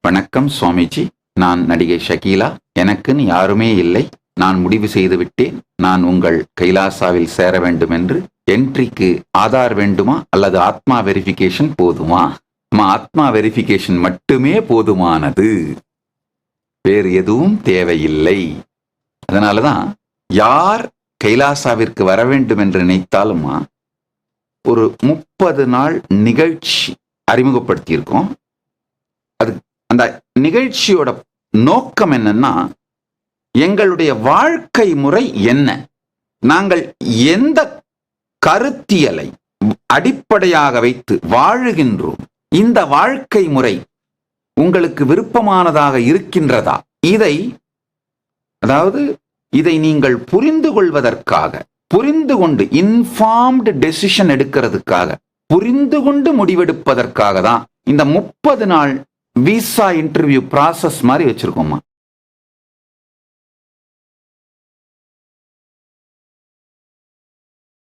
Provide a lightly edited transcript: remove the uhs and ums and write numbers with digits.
வணக்கம் சுவாமிஜி. நான் நடிகை ஷகீலா. எனக்குன்னு யாருமே இல்லை. நான் முடிவு செய்து விட்டேன். நான் உங்கள் கைலாசாவில் சேர வேண்டும் என்று. என்ட்ரிக்கு ஆதார் வேண்டுமா அல்லது ஆத்மா வெரிஃபிகேஷன் போதுமா? ஆத்மா வெரிஃபிகேஷன் மட்டுமே போதுமானது, வேறு எதுவும் தேவையில்லை. அதனாலதான் யார் கைலாசாவிற்கு வர வேண்டும் என்று நினைத்தாலுமா ஒரு 30 நாள் நிகழ்ச்சி அறிமுகப்படுத்தியிருக்கோம். அது அந்த நிகழ்ச்சியோட நோக்கம் என்னன்னா, எங்களுடைய வாழ்க்கை முறை என்ன, நாங்கள் எந்த கருத்தியலை அடிப்படையாக வைத்து வாழுகின்றோம், இந்த வாழ்க்கை முறை உங்களுக்கு விருப்பமானதாக இருக்கின்றதா, இதை நீங்கள் புரிந்து கொள்வதற்காக, புரிந்து கொண்டு இன்ஃபார்ம்டு டெசிஷன் எடுக்கிறதுக்காக, புரிந்து கொண்டு முடிவெடுப்பதற்காக தான் இந்த 30 நாள் விசா இன்டர்வியூ ப்ராசஸ் மாதிரி வச்சிருக்கோமா.